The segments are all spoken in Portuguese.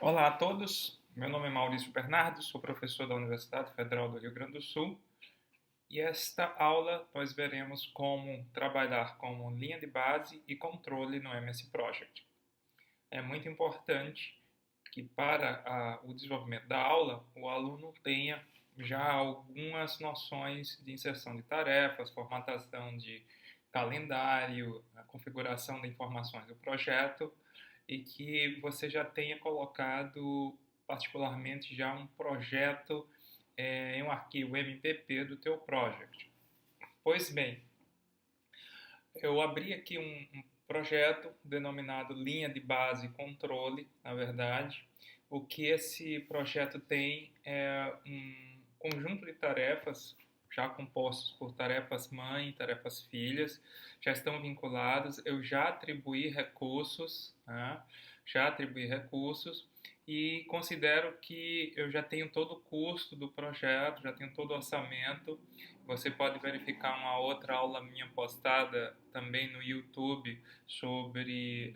Olá a todos, meu nome é Maurício Bernardo, sou professor da Universidade Federal do Rio Grande do Sul e esta aula nós veremos como trabalhar com linha de base e controle no MS Project. É muito importante que para o desenvolvimento da aula o aluno tenha já algumas noções de inserção de tarefas, formatação de calendário, a configuração de informações do projeto e que você já tenha colocado particularmente já um projeto em um arquivo MPP do teu project. Pois bem, eu abri aqui um projeto denominado linha de base controle, na verdade. O que esse projeto tem é um conjunto de tarefas já compostos por tarefas mãe, tarefas filhas, já estão vinculados. Eu já atribuí recursos, né? Já atribuí recursos e considero que eu já tenho todo o custo do projeto, já tenho todo o orçamento. Você pode verificar uma outra aula minha postada também no YouTube sobre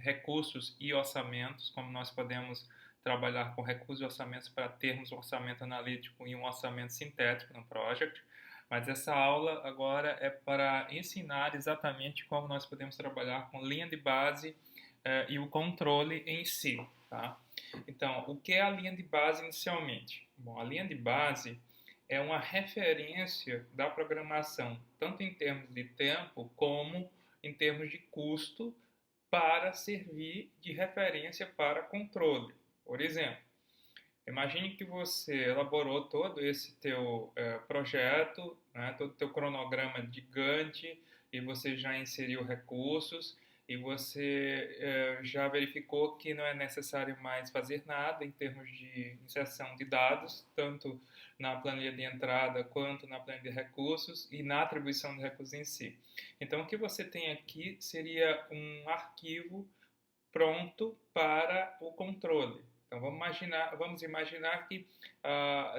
recursos e orçamentos, como nós podemos trabalhar com recursos e orçamentos para termos um orçamento analítico e um orçamento sintético no project. Mas essa aula agora é para ensinar exatamente como nós podemos trabalhar com linha de base e o controle em si. Tá? Então, o que é a linha de base inicialmente? Bom, a linha de base é uma referência da programação, tanto em termos de tempo como em termos de custo, para servir de referência para controle. Por exemplo, imagine que você elaborou todo esse teu projeto, né, todo o teu cronograma de Gantt, e você já inseriu recursos, e você já verificou que não é necessário mais fazer nada em termos de inserção de dados, tanto na planilha de entrada quanto na planilha de recursos e na atribuição de recursos em si. Então, o que você tem aqui seria um arquivo pronto para o controle. Então vamos imaginar que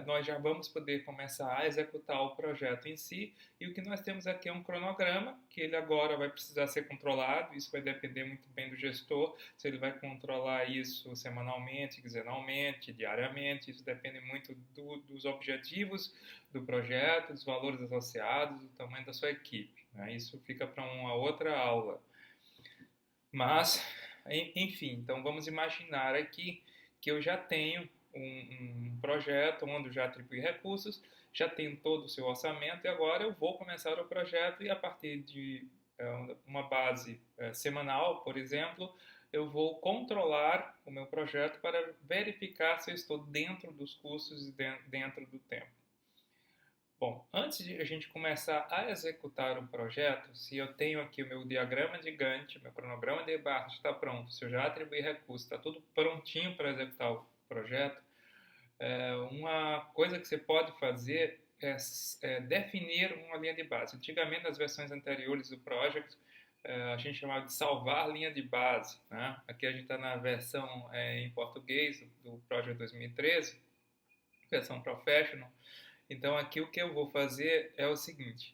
nós já vamos poder começar a executar o projeto em si, e o que nós temos aqui é um cronograma, que ele agora vai precisar ser controlado. Isso vai depender muito bem do gestor, se ele vai controlar isso semanalmente, quinzenalmente, diariamente. Isso depende muito dos objetivos do projeto, dos valores associados, do tamanho da sua equipe, né? Isso fica para uma outra aula. Mas, enfim, então vamos imaginar aqui que eu já tenho um projeto onde eu já atribuí recursos, já tenho todo o seu orçamento e agora eu vou começar o projeto e a partir de uma base semanal, por exemplo, eu vou controlar o meu projeto para verificar se eu estou dentro dos custos e dentro do tempo. Bom, antes de a gente começar a executar um projeto, se eu tenho aqui o meu diagrama de Gantt, meu cronograma de barras está pronto, se eu já atribuí recursos, está tudo prontinho para executar o projeto, uma coisa que você pode fazer é definir uma linha de base. Antigamente, nas versões anteriores do project, a gente chamava de salvar linha de base, né? Aqui a gente está na versão em português do Project 2013, versão Professional. Então aqui o que eu vou fazer é o seguinte: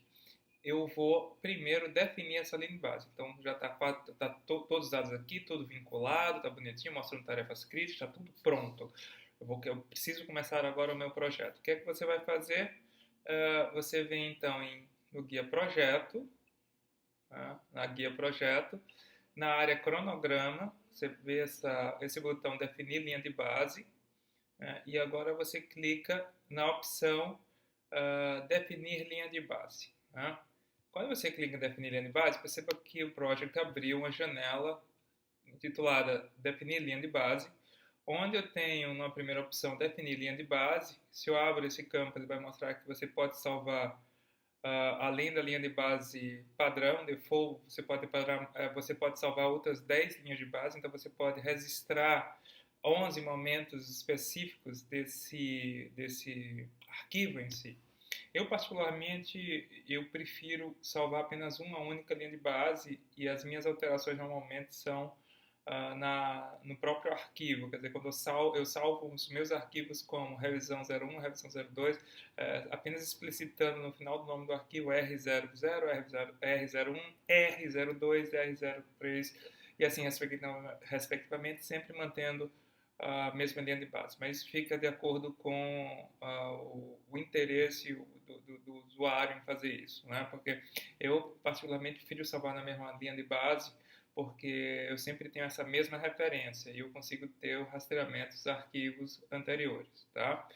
eu vou primeiro definir essa linha de base. Então já está todos os dados aqui, tudo vinculado, está bonitinho, mostrando tarefas críticas, está tudo pronto. Eu preciso começar agora o meu projeto. O que é que você vai fazer? Você vem então no guia projeto, tá? Na guia projeto, na área cronograma, você vê esse botão definir linha de base, né? E agora você clica na opção definir linha de base, né? Quando você clica em definir linha de base, perceba que o Project abriu uma janela intitulada definir linha de base, onde eu tenho na primeira opção definir linha de base. Se eu abro esse campo, ele vai mostrar que você pode salvar além da linha de base padrão, default, você pode salvar outras 10 linhas de base, então você pode registrar 11 momentos específicos desse arquivo em si. Eu, particularmente, eu prefiro salvar apenas uma única linha de base e as minhas alterações normalmente são no próprio arquivo. Quer dizer, quando eu salvo os meus arquivos como revisão 01, revisão 02, apenas explicitando no final do nome do arquivo R00, R01, R02, R03 e assim respectivamente, sempre mantendo a mesma linha de base, mas fica de acordo com o interesse do usuário em fazer isso, né? Porque eu particularmente prefiro salvar na mesma linha de base, porque eu sempre tenho essa mesma referência e eu consigo ter o rastreamento dos arquivos anteriores, tá?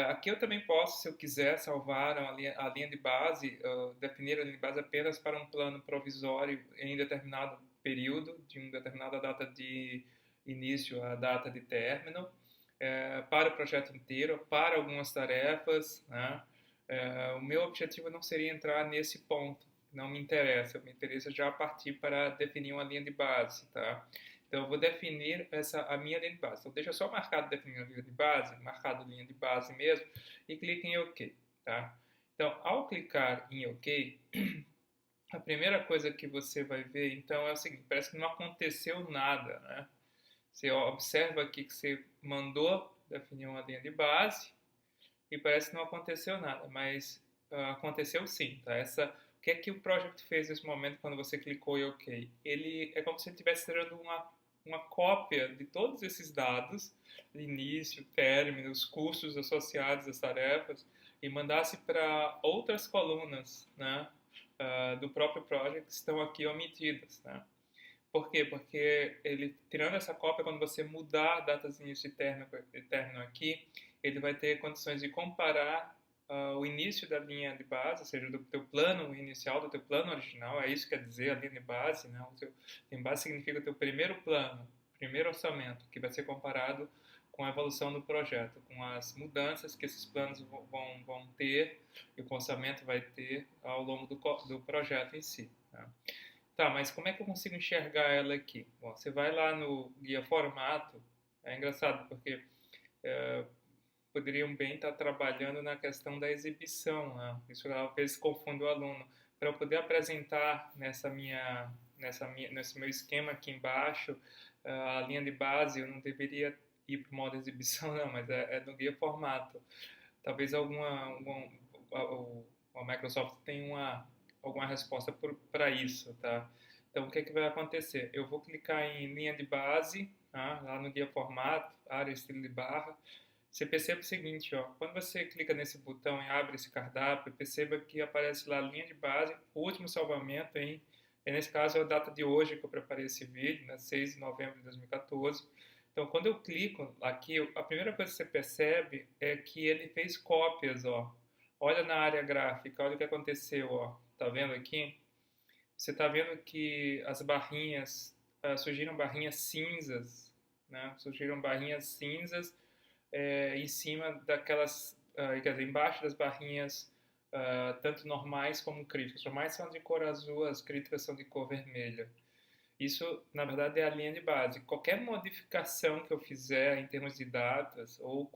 Aqui eu também posso, se eu quiser, salvar a linha de base, definir a linha de base apenas para um plano provisório em determinado período, de uma determinada data de início à data de término, para o projeto inteiro, para algumas tarefas, né? O meu objetivo não seria entrar nesse ponto, não me interessa, me interessa já partir para definir uma linha de base, tá? Então, eu vou definir a minha linha de base. Então, deixa eu só marcado definir a linha de base, marcado linha de base mesmo, e clique em OK, tá? Então, ao clicar em OK, a primeira coisa que você vai ver, então, é o seguinte, parece que não aconteceu nada, né? Você observa aqui que você mandou definir uma linha de base e parece que não aconteceu nada, mas aconteceu sim, tá? O que é que o Project fez nesse momento quando você clicou em OK? Ele é como se ele estivesse tirando uma cópia de todos esses dados, início, término, os custos associados às tarefas, e mandasse para outras colunas, né, do próprio project que estão aqui omitidas, né? Por quê? Porque ele, tirando essa cópia, quando você mudar datas de início e término aqui, ele vai ter condições de comparar o início da linha de base, ou seja, do teu plano inicial, do teu plano original, é isso que quer dizer a linha de base, né? Linha de base significa o teu primeiro plano, primeiro orçamento, que vai ser comparado com a evolução do projeto, com as mudanças que esses planos vão ter e o orçamento vai ter ao longo do projeto em si, tá? Tá, mas como é que eu consigo enxergar ela aqui? Bom, você vai lá no guia formato, é engraçado porque é, poderiam bem estar trabalhando na questão da exibição, né? Isso às vezes confunde o aluno. Para eu poder apresentar nesse meu esquema aqui embaixo, a linha de base, eu não deveria ir para o modo exibição, não, mas é no guia formato. Talvez a Microsoft tenha alguma resposta para isso, tá? Então, o que é que vai acontecer? Eu vou clicar em linha de base, tá? Lá no guia formato, área estilo de barra. Você percebe o seguinte, ó, quando você clica nesse botão e abre esse cardápio, perceba que aparece lá a linha de base, o último salvamento, nesse caso é a data de hoje que eu preparei esse vídeo, né, 6 de novembro de 2014. Então, quando eu clico aqui, a primeira coisa que você percebe é que ele fez cópias, ó. Olha na área gráfica, olha o que aconteceu, ó. Tá vendo aqui? Você está vendo que as barrinhas, surgiram barrinhas cinzas, né? Surgiram barrinhas cinzas em cima daquelas, quer dizer, embaixo das barrinhas, tanto normais como críticas. As normais são de cor azul, as críticas são de cor vermelha. Isso, na verdade, é a linha de base. Qualquer modificação que eu fizer em termos de datas ou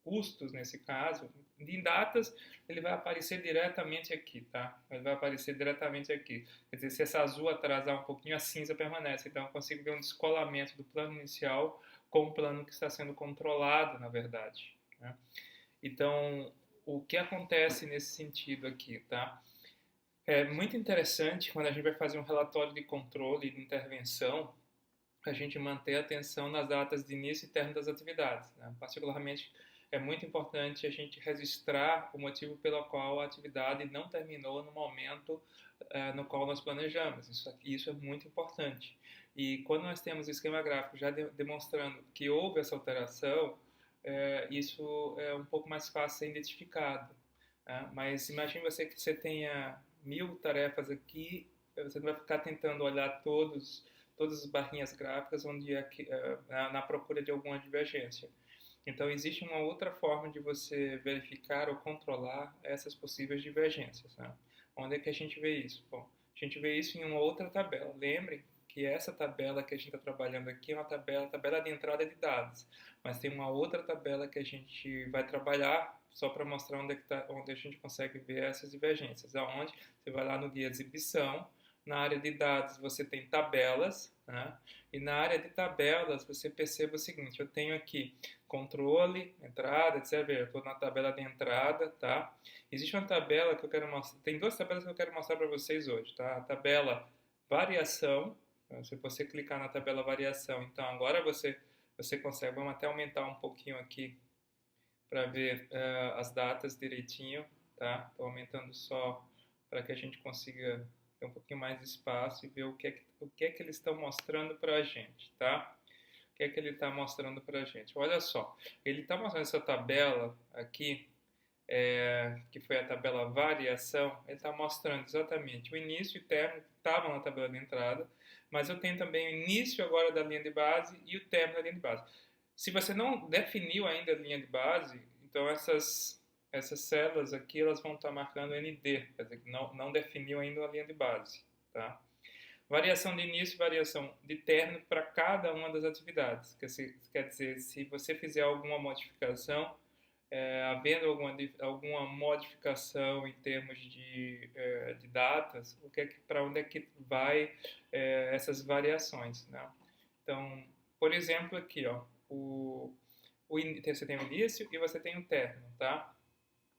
custos, nesse caso, em datas, ele vai aparecer diretamente aqui, tá? Ele vai aparecer diretamente aqui. Quer dizer, se essa azul atrasar um pouquinho, a cinza permanece. Então, eu consigo ver um descolamento do plano inicial com o plano que está sendo controlado, na verdade, né? Então, o que acontece nesse sentido aqui, tá? É muito interessante quando a gente vai fazer um relatório de controle e de intervenção, a gente manter a atenção nas datas de início e término das atividades, né? Particularmente, é muito importante a gente registrar o motivo pelo qual a atividade não terminou no momento no qual nós planejamos. Isso é muito importante. E quando nós temos o esquema gráfico já demonstrando que houve essa alteração, isso é um pouco mais fácil de ser identificado, né? Mas imagine que você tenha 1000 tarefas aqui, você não vai ficar tentando olhar todas as barrinhas gráficas onde na procura de alguma divergência. Então, existe uma outra forma de você verificar ou controlar essas possíveis divergências, né? Onde é que a gente vê isso? Bom, a gente vê isso em uma outra tabela. Lembre que essa tabela que a gente está trabalhando aqui é uma tabela de entrada de dados, mas tem uma outra tabela que a gente vai trabalhar só para mostrar onde a gente consegue ver essas divergências. Aonde você vai lá no guia de exibição, na área de dados você tem tabelas, né? E na área de tabelas você percebe o seguinte, eu tenho aqui controle, entrada, etc. Eu estou na tabela de entrada, tá? Existe uma tabela que eu quero mostrar, tem duas tabelas que eu quero mostrar para vocês hoje, tá? A tabela variação, Se você clicar na tabela variação, então agora você consegue, vamos até aumentar um pouquinho aqui para ver as datas direitinho, tá? Estou aumentando só para que a gente consiga ter um pouquinho mais de espaço e ver o que é que eles estão mostrando para a gente, tá? O que é que ele está mostrando para a gente? Olha só, ele está mostrando essa tabela aqui, que foi a tabela variação, ele está mostrando exatamente o início e o término que estavam na tabela de entrada, mas eu tenho também o início agora da linha de base e o término da linha de base. Se você não definiu ainda a linha de base, então essas células aqui elas vão estar marcando ND, quer dizer que não definiu ainda a linha de base, tá? Variação de início e variação de término para cada uma das atividades. Quer dizer, se você fizer alguma modificação, havendo alguma modificação em termos de datas, para onde é que vai essas variações, né? Então, por exemplo, aqui, ó, você tem o início e você tem o término, tá?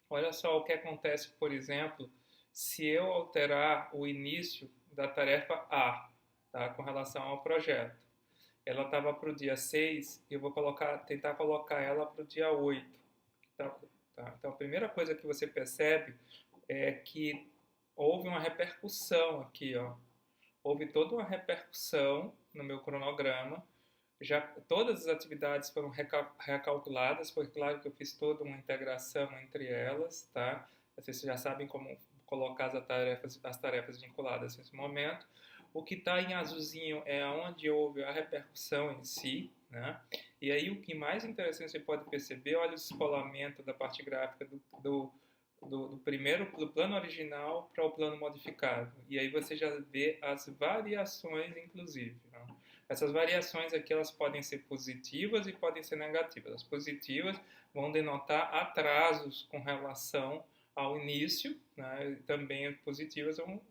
Olha só o que acontece, por exemplo, se eu alterar o início da tarefa A, tá, com relação ao projeto. Ela estava para o dia 6 e eu vou tentar colocar ela para o dia 8. Tá? Então, a primeira coisa que você percebe é que houve uma repercussão aqui, ó. Houve toda uma repercussão no meu cronograma. Já todas as atividades foram recalculadas, foi claro que eu fiz toda uma integração entre elas, tá? Vocês já sabem como colocar as tarefas vinculadas nesse momento. O que está em azulzinho é onde houve a repercussão em si, né? E aí o que mais interessante você pode perceber, olha o descolamento da parte gráfica do plano original para o plano modificado. E aí você já vê as variações, inclusive, né? Essas variações aqui elas podem ser positivas e podem ser negativas. As positivas vão denotar atrasos com relação ao início, né? E também as positivas vão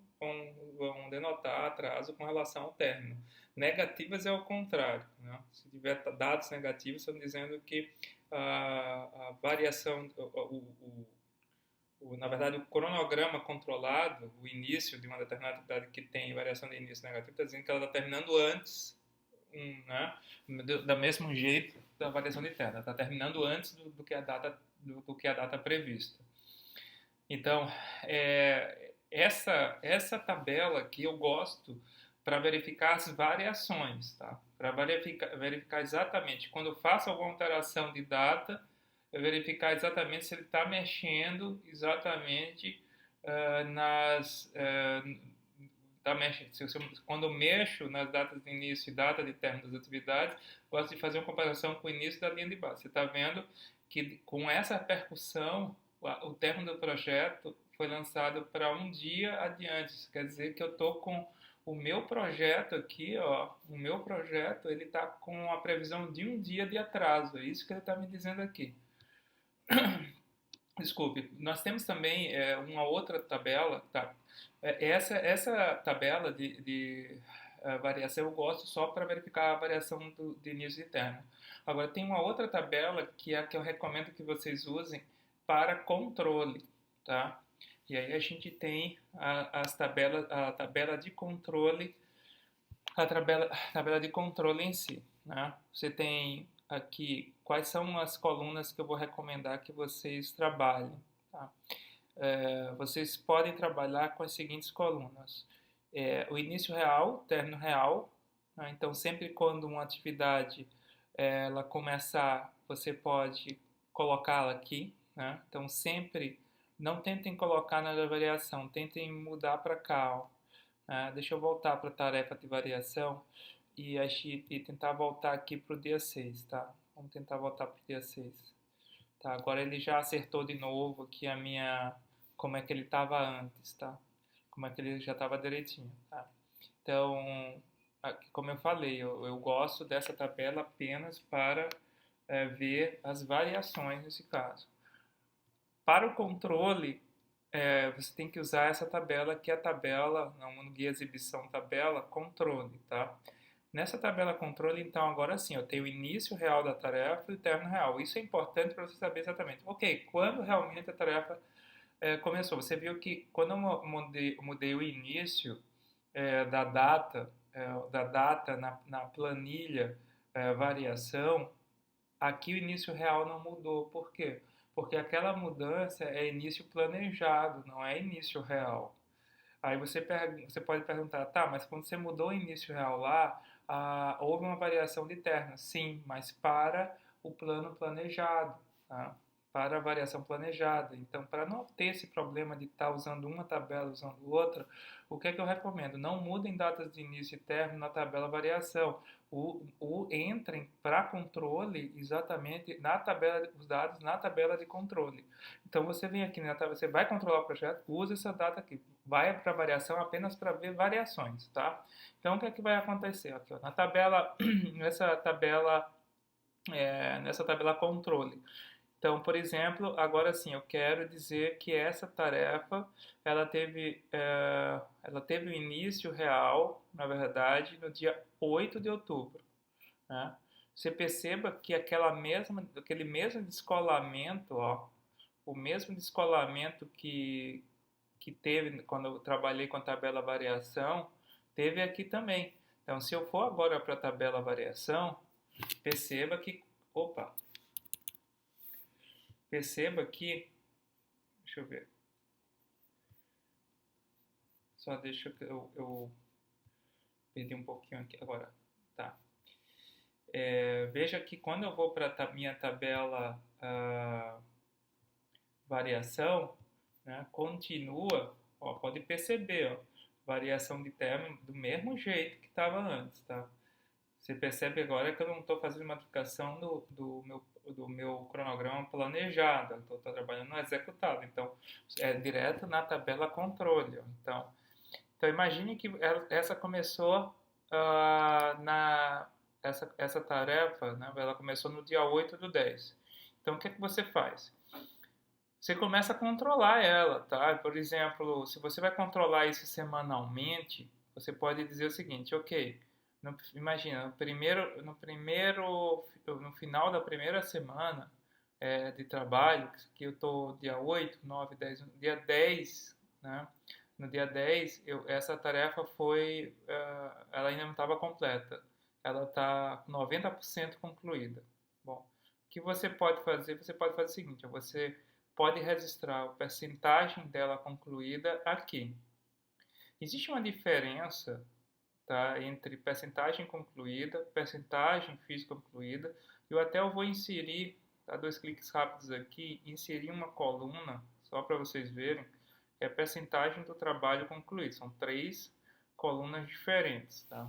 denotar atraso com relação ao término. Negativas é o contrário, né? Se tiver dados negativos, estão dizendo que a variação, na verdade, o cronograma controlado, o início de uma determinada atividade que tem variação de início negativa, está dizendo que ela está terminando antes, né? Do mesmo jeito da variação de término, está terminando antes do que a data prevista. Então, essa tabela aqui eu gosto para verificar as variações, tá? Para verificar exatamente, quando eu faço alguma alteração de data, eu verificar exatamente se ele está mexendo exatamente quando eu mexo nas datas de início e data de término das atividades, gosto de fazer uma comparação com o início da linha de base. Você está vendo que com essa repercussão, o término do projeto foi lançado para um dia adiante. Isso quer dizer que eu estou com o meu projeto aqui, ó, o meu projeto, ele está com a previsão de um dia de atraso. É isso que ele está me dizendo aqui. Desculpe, nós temos também uma outra tabela, tá? Essa tabela de variação eu gosto só para verificar a variação de início e término. Agora, tem uma outra tabela que é a que eu recomendo que vocês usem para controle, tá? E aí a gente tem a tabela de controle, a tabela de controle em si, né? Você tem aqui quais são as colunas que eu vou recomendar que vocês trabalhem, tá? Vocês podem trabalhar com as seguintes colunas: o início real, término real, né? Então sempre quando uma atividade ela começar, você pode colocá-la aqui, né? Então sempre não tentem colocar na variação, tentem mudar para cá, ó. Deixa eu voltar para a tarefa de variação e tentar voltar aqui para o dia 6, tá? Vamos tentar voltar para o dia 6. Tá, agora ele já acertou de novo aqui como é que ele estava antes, tá? Como é que ele já estava direitinho, tá? Então, como eu falei, eu gosto dessa tabela apenas para ver as variações nesse caso. Para o controle, você tem que usar essa tabela, que é a tabela, no guia exibição tabela, controle, tá? Nessa tabela controle, então, agora sim, eu tenho o início real da tarefa e o término real. Isso é importante para você saber exatamente, ok, quando realmente a tarefa começou. Você viu que quando eu mudei o início da data da data na planilha variação, aqui o início real não mudou. Por quê? Porque aquela mudança é início planejado, não é início real. Aí você pode perguntar, tá, mas quando você mudou o início real lá, houve uma variação de termos. Sim, mas para o plano planejado, tá? Para a variação planejada. Então, para não ter esse problema de estar usando uma tabela, usando outra, o que é que eu recomendo? Não mudem datas de início e término na tabela variação. Entrem para controle exatamente na tabela, os dados na tabela de controle. Então, você vem aqui na tabela, você vai controlar o projeto, usa essa data aqui. Vai para variação apenas para ver variações, tá? Então, o que é que vai acontecer aqui? Ó, na tabela, nessa tabela controle. Então, por exemplo, agora sim, eu quero dizer que essa tarefa, ela teve o início real, na verdade, no dia 8 de outubro. Né? Você perceba que aquele mesmo descolamento, ó, o mesmo descolamento que teve quando eu trabalhei com a tabela variação, teve aqui também. Então, se eu for agora para a tabela variação, perceba que, perceba que, deixa eu ver, só deixa eu perdi um pouquinho aqui agora, tá? Veja que quando eu vou para a minha tabela variação, né, continua, ó, pode perceber, ó, variação de termo do mesmo jeito que estava antes, tá? Você percebe agora que eu não estou fazendo modificação do meu cronograma planejado, estou trabalhando no executado, então é direto na tabela controle. Ó. Então imagine que essa começou essa tarefa, né, ela começou no dia 8/10. Então o que é que você faz? Você começa a controlar ela, tá? Por exemplo, se você vai controlar isso semanalmente, você pode dizer o seguinte, ok, imagina, no final da primeira semana de trabalho, que eu estou dia 8, 9, 10, dia 10, né? No dia 10, essa tarefa ela ainda não estava completa, ela está 90% concluída. Bom, o que você pode fazer? Você pode fazer o seguinte, você pode registrar a percentagem dela concluída aqui. Existe uma diferença, tá, entre percentagem concluída, percentagem fiz concluída. Eu vou inserir, tá, 2 cliques rápidos aqui, inserir uma coluna, só para vocês verem, é a percentagem do trabalho concluído. São 3 colunas diferentes. Tá?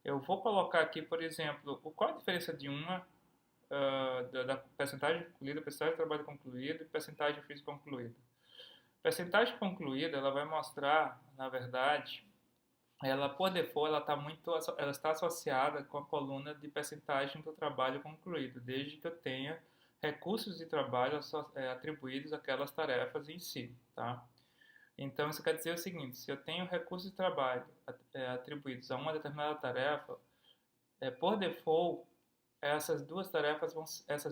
Eu vou colocar aqui, por exemplo, qual a diferença de uma da percentagem concluída, percentagem de trabalho concluído e percentagem física concluída. Percentagem concluída, ela vai mostrar, na verdade, ela por default ela está associada com a coluna de percentagem do trabalho concluído, desde que eu tenha recursos de trabalho atribuídos àquelas tarefas em si, tá? Então isso quer dizer o seguinte: se eu tenho recursos de trabalho atribuídos a uma determinada tarefa, por default essas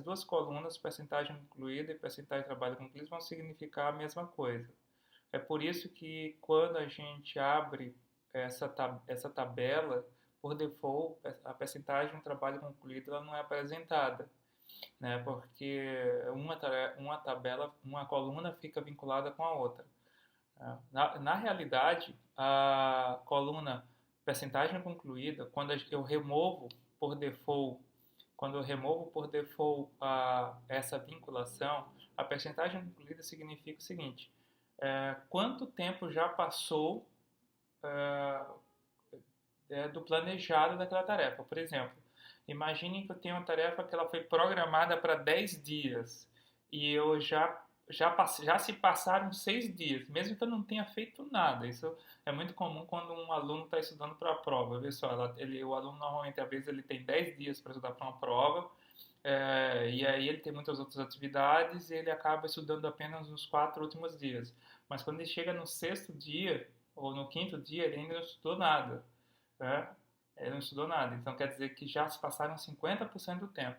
duas colunas, percentagem concluída e percentagem de trabalho concluído, vão significar a mesma coisa. É por isso que quando a gente abre essa tabela, por default, a percentagem de trabalho concluído ela não é apresentada, né? Porque uma coluna fica vinculada com a outra. Na realidade, a coluna percentagem concluída, quando eu removo por default essa vinculação, a percentagem concluída significa o seguinte: quanto tempo já passou do planejado daquela tarefa. Por exemplo, imagine que eu tenho uma tarefa que ela foi programada para 10 dias e eu já se passaram 6 dias, mesmo que eu não tenha feito nada. Isso é muito comum quando um aluno está estudando para a prova. Vê só, o aluno normalmente, às vezes, ele tem 10 dias para estudar para uma prova, e aí ele tem muitas outras atividades e ele acaba estudando apenas nos 4 últimos dias. Mas quando ele chega no sexto dia ou no quinto dia, ele ainda não estudou nada. Né? Ele não estudou nada. Então quer dizer que já se passaram 50% do tempo.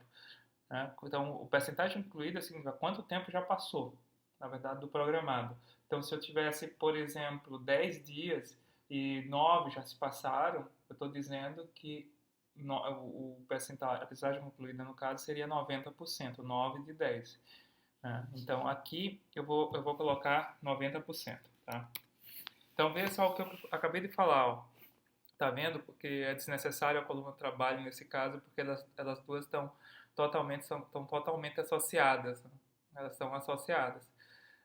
Né? Então, o percentagem incluída significa quanto tempo já passou, na verdade, do programado. Então, se eu tivesse, por exemplo, 10 dias e 9 já se passaram, Eu estou dizendo que o percentual, a percentagem concluída no caso seria 90%, 9 de 10. Né? Então aqui eu vou colocar 90%. Tá? Então veja só o que eu acabei de falar. Ó. Tá vendo? Porque é desnecessário a coluna trabalho nesse caso, porque elas duas estão totalmente associadas. Né? Elas estão associadas.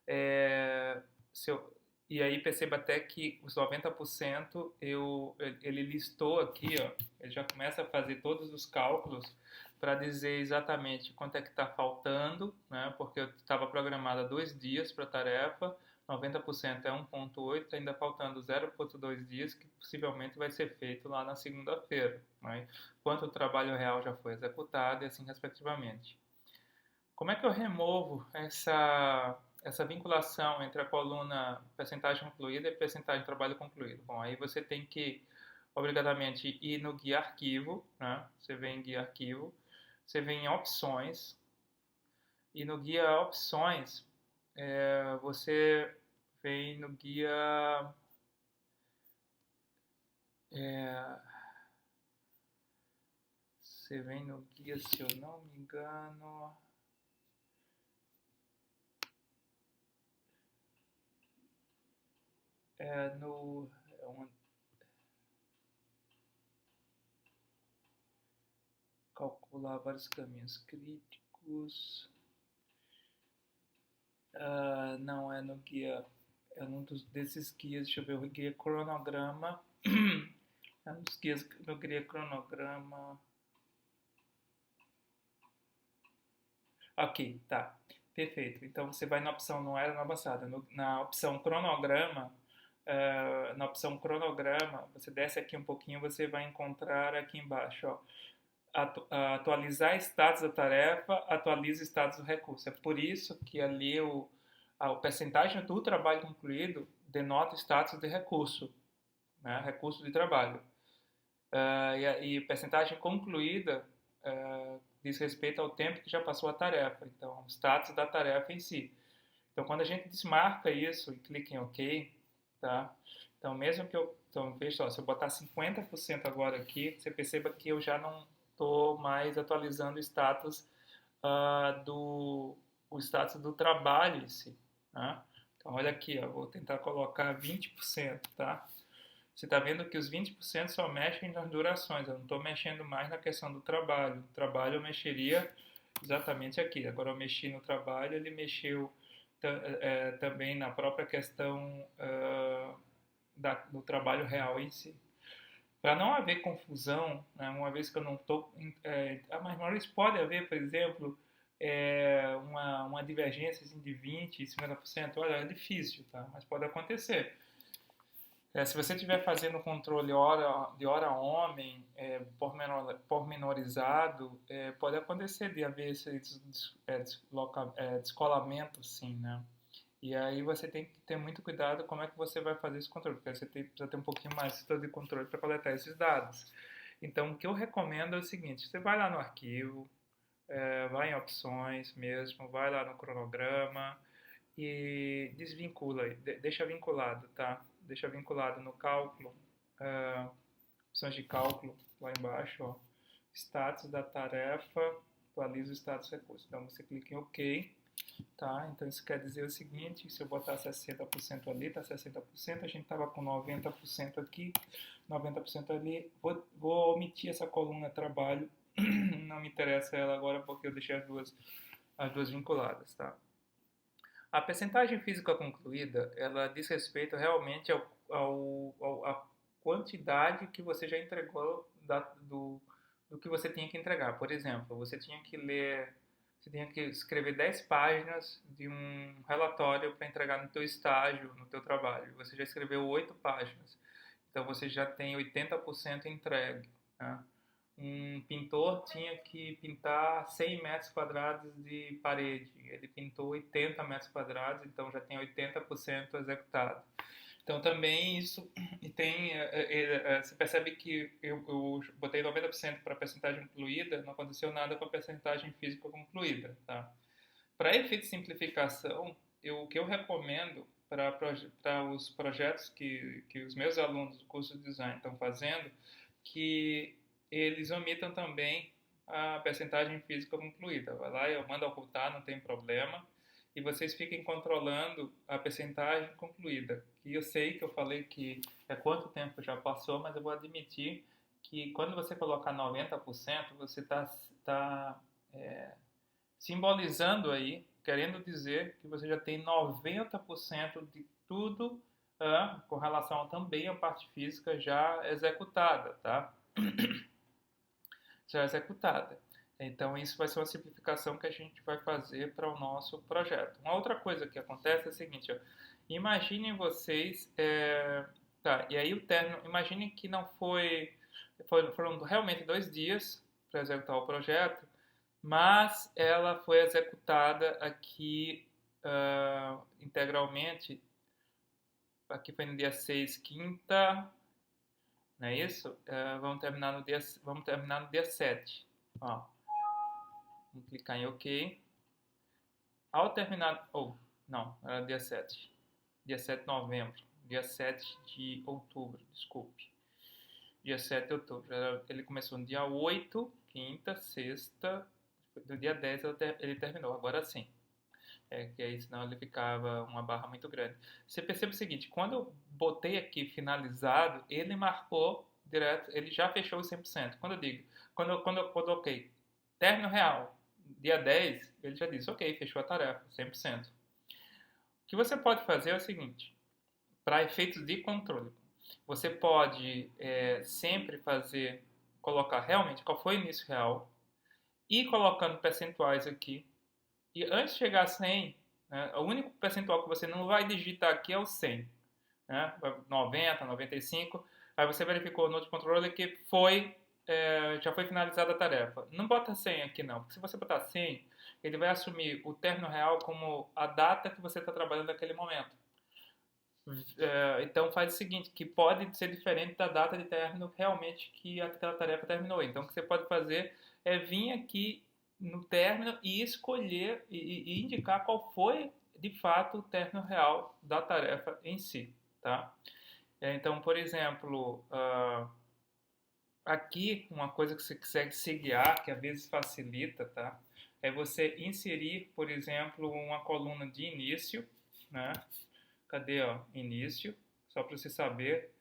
É, se eu, e aí perceba até que os 90% ele listou aqui, ó, ele já começa a fazer todos os cálculos para dizer exatamente quanto é que está faltando, né, porque eu estava programada 2 dias para a tarefa, 90% é 1,8, ainda faltando 0,2 dias, que possivelmente vai ser feito lá na segunda-feira. Né? Quanto o trabalho real já foi executado e assim respectivamente. Como é que eu removo essa vinculação entre a coluna percentagem concluída e percentagem de trabalho concluído? Bom, aí você tem que, obrigadamente, ir no guia arquivo, né? Você vem em guia arquivo, você vem em opções, e no guia opções, você vem no guia... você vem no guia, se eu não me engano... no... calcular vários caminhos críticos. Não é no guia, é num desses guias, deixa eu ver, o guia cronograma. É um dos guias no guia cronograma. Ok, tá. Perfeito. Então você vai na opção, não era na avançada, na opção cronograma. Na opção cronograma, você desce aqui um pouquinho, você vai encontrar aqui embaixo, ó, atualizar status da tarefa, atualiza status do recurso. É por isso que ali a percentagem do trabalho concluído denota status de recurso, né? Recurso de trabalho. E percentagem concluída diz respeito ao tempo que já passou a tarefa, então status da tarefa em si. Então quando a gente desmarca isso e clica em OK, tá? Então mesmo que então veja só, se eu botar 50% agora aqui, você perceba que eu já não estou mais atualizando o status do trabalho em si. Tá? Então, olha aqui, ó, vou tentar colocar 20%, tá? Você está vendo que os 20% só mexem nas durações, eu não estou mexendo mais na questão do trabalho. O trabalho eu mexeria exatamente aqui. Agora eu mexi no trabalho, ele mexeu também na própria questão do trabalho real em si. Para não haver confusão, né, uma vez que eu não estou... mas Maurício, pode haver, por exemplo, uma divergência assim, de 20% e 50%? Olha, é difícil, tá? Mas pode acontecer. Se você estiver fazendo controle de hora homem, pormenorizado, pode acontecer de haver esse descolamento, sim, né? E aí você tem que ter muito cuidado como é que você vai fazer esse controle, porque você precisa ter um pouquinho mais de controle para coletar esses dados. Então, o que eu recomendo é o seguinte, você vai lá no arquivo, vai em opções mesmo, vai lá no cronograma e desvincula, deixa vinculado, tá? Deixa vinculado no cálculo, opções de cálculo, lá embaixo, ó, status da tarefa, atualiza o status recurso. Então, você clica em OK. Tá? Então isso quer dizer o seguinte, se eu botar 60% ali, tá 60%, a gente estava com 90% aqui, 90% ali, vou omitir essa coluna trabalho, não me interessa ela agora porque eu deixei as duas vinculadas, tá? A percentagem física concluída, ela diz respeito realmente à quantidade que você já entregou do que você tinha que entregar. Por exemplo, você tinha que escrever 10 páginas de um relatório para entregar no teu estágio, no teu trabalho. Você já escreveu 8 páginas. Então, você já tem 80% entregue. Né? Um pintor tinha que pintar 100 metros quadrados de parede. Ele pintou 80 metros quadrados, então já tem 80% executado. Então também isso tem, você percebe que eu botei 90% para a percentagem concluída, não aconteceu nada com a percentagem física concluída, tá? Para efeito de simplificação, o que eu recomendo para os projetos que os meus alunos do curso de design estão fazendo, que eles omitam também a percentagem física concluída. Vai lá, eu mando ocultar, não tem problema. E vocês fiquem controlando a percentagem concluída. E eu sei que eu falei que é quanto tempo já passou, mas eu vou admitir que quando você colocar 90%, você está simbolizando aí, querendo dizer que você já tem 90% de tudo com relação também à parte física já executada, tá? Já executada. Então, isso vai ser uma simplificação que a gente vai fazer para o nosso projeto. Uma outra coisa que acontece é a seguinte, ó, imaginem vocês, tá, e aí o término, imaginem que não foram realmente 2 dias para executar o projeto, mas ela foi executada aqui integralmente, aqui foi no dia 6, quinta, não é isso? Vamos terminar no dia 7. Ó, vamos clicar em OK. Ao terminar, não, era dia 7. Dia 7 de novembro. Dia 7 de outubro, desculpe. Dia 7 de outubro. Ele começou no dia 8, quinta, sexta. Do dia 10 ele terminou. Agora sim. Que aí senão ele ficava uma barra muito grande. Você percebe o seguinte, quando eu botei aqui finalizado, ele marcou direto, ele já fechou os 100%. Quando eu coloquei término real, dia 10, ele já disse, ok, fechou a tarefa, 100%. O que você pode fazer é o seguinte, para efeitos de controle, você pode sempre colocar realmente qual foi o início real, e colocando percentuais aqui, e antes de chegar a 100, né, o único percentual que você não vai digitar aqui é o 100. Né, 90, 95. Aí você verificou no outro controle que já foi finalizada a tarefa. Não bota 100 aqui não, porque se você botar 100, ele vai assumir o término real como a data que você está trabalhando naquele momento. Então faz o seguinte, que pode ser diferente da data de término realmente que aquela tarefa terminou. Então o que você pode fazer é vir aqui no término e escolher e indicar qual foi de fato o término real da tarefa em si, tá? Então, por exemplo, aqui uma coisa que você quiser se guiar, que às vezes facilita, tá? É você inserir, por exemplo, uma coluna de início, né? Cadê, ó? Início, só para você saber,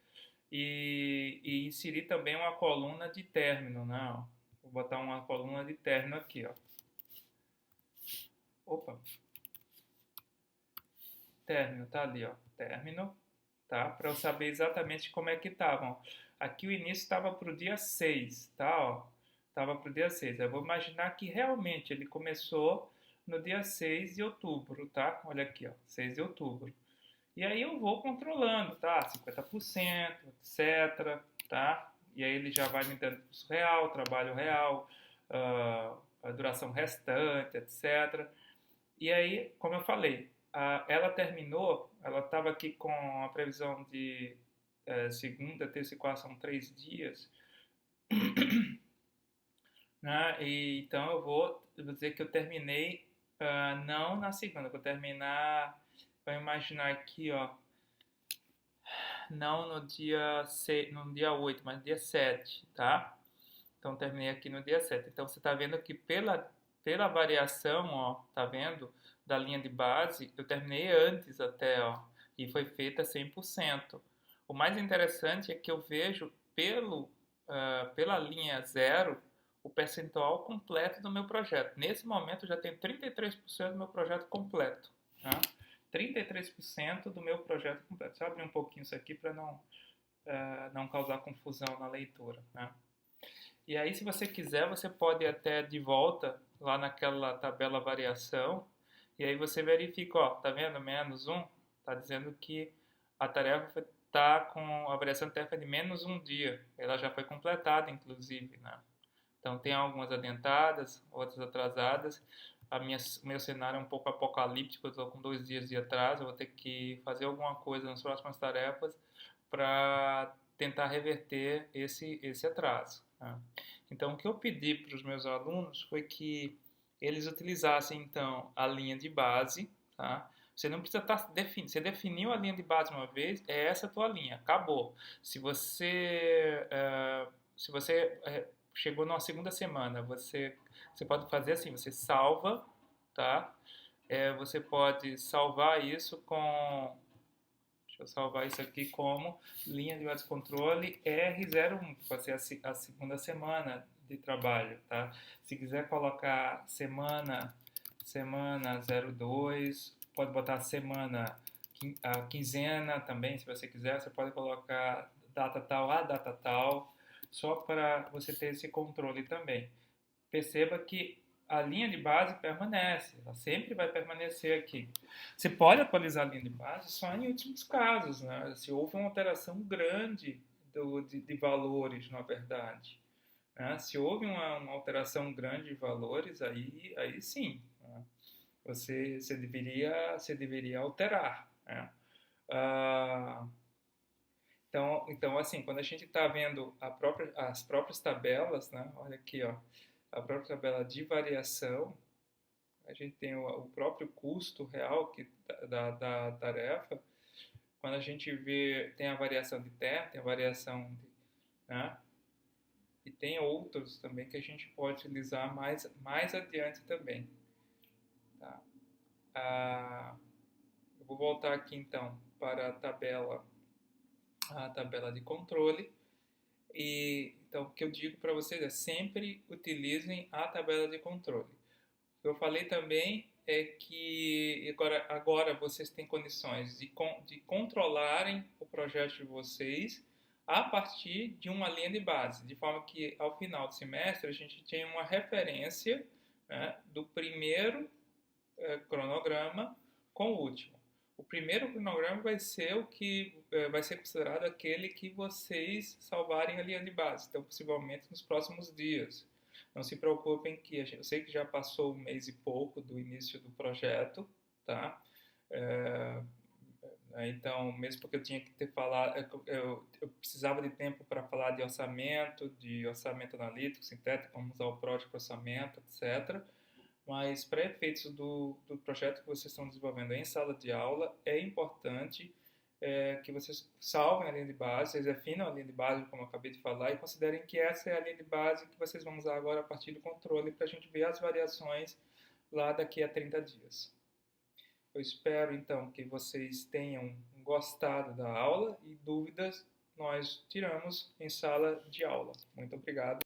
e inserir também uma coluna de término, né? Vou botar uma coluna de término aqui, ó. Opa. Término, tá ali, ó. Término, tá? Para eu saber exatamente como é que estavam. Aqui o início estava para o dia 6, tá? Ó. Estava para o dia 6. Eu vou imaginar que realmente ele começou no dia 6 de outubro, tá? Olha aqui, ó. 6 de outubro. E aí eu vou controlando, tá? 50%, etc, tá? E aí ele já vai me dando custo real, trabalho real, a duração restante, etc. E aí, como eu falei, ela terminou, ela estava aqui com a previsão de segunda, terça e quarta, são 3 dias, né? E, então eu vou dizer que eu terminei, não na segunda, eu vou terminar, vou imaginar aqui, ó, não no dia 8, mas no dia 7, tá? Então terminei aqui no dia 7. Então você está vendo que pela variação, ó, tá vendo? Da linha de base, eu terminei antes até, ó, e foi feita 100%. O mais interessante é que eu vejo pela linha 0 o percentual completo do meu projeto. Nesse momento eu já tenho 33% do meu projeto completo. Tá? 33% do meu projeto completo. Deixa eu abrir um pouquinho isso aqui para não causar confusão na leitura. Né? E aí, se você quiser, você pode até de volta lá naquela tabela variação, e aí você verifica, ó, tá vendo? -1, tá dizendo que a tarefa está com a variação de tarefa de -1 dia. Ela já foi completada, inclusive, né? Então, tem algumas adiantadas, outras atrasadas. Meu cenário é um pouco apocalíptico, eu estou com 2 dias de atraso, eu vou ter que fazer alguma coisa nas próximas tarefas para tentar reverter esse atraso. Tá? Então, o que eu pedi para os meus alunos foi que eles utilizassem, então, a linha de base. Tá? Você não precisa estar definindo. Você definiu a linha de base uma vez, é essa a tua linha, acabou. Se você se você chegou numa segunda semana, você pode fazer assim, você salva, tá? Você pode salvar isso com, deixa eu salvar isso aqui como linha de base de controle R01, que pode ser a segunda semana de trabalho, tá? Se quiser colocar semana 02, pode botar a quinzena também, se você quiser, você pode colocar data tal a data tal, só para você ter esse controle também. Perceba que a linha de base permanece, ela sempre vai permanecer aqui. Você pode atualizar a linha de base só em últimos casos, né? Se houve uma alteração grande de valores, na verdade. Né? Se houve uma alteração grande de valores, aí sim, né? Você deveria alterar. Né? Ah, então, assim, quando a gente está vendo as próprias tabelas, né? Olha aqui, ó, a própria tabela de variação, a gente tem o próprio custo real da tarefa. Quando a gente vê, tem a variação de terra, tem a variação né? E tem outros também que a gente pode utilizar mais adiante também. Tá? Eu vou voltar aqui então para a tabela de controle. E então o que eu digo para vocês é sempre utilizem a tabela de controle. O que eu falei também é que agora vocês têm condições de controlarem o projeto de vocês a partir de uma linha de base, de forma que ao final do semestre a gente tenha uma referência, né, do primeiro cronograma com o último. O primeiro cronograma vai ser o que vai ser considerado aquele que vocês salvarem a linha de base, então possivelmente nos próximos dias. Não se preocupem que eu sei que já passou um mês e pouco do início do projeto, tá? É, então, mesmo porque eu tinha que ter falado, eu precisava de tempo para falar de orçamento analítico, sintético, como usar o próprio orçamento, etc. Mas para efeitos do projeto que vocês estão desenvolvendo em sala de aula, é importante que vocês salvem a linha de base, vocês definam a linha de base, como eu acabei de falar, e considerem que essa é a linha de base que vocês vão usar agora a partir do controle para a gente ver as variações lá daqui a 30 dias. Eu espero então que vocês tenham gostado da aula e dúvidas nós tiramos em sala de aula. Muito obrigado.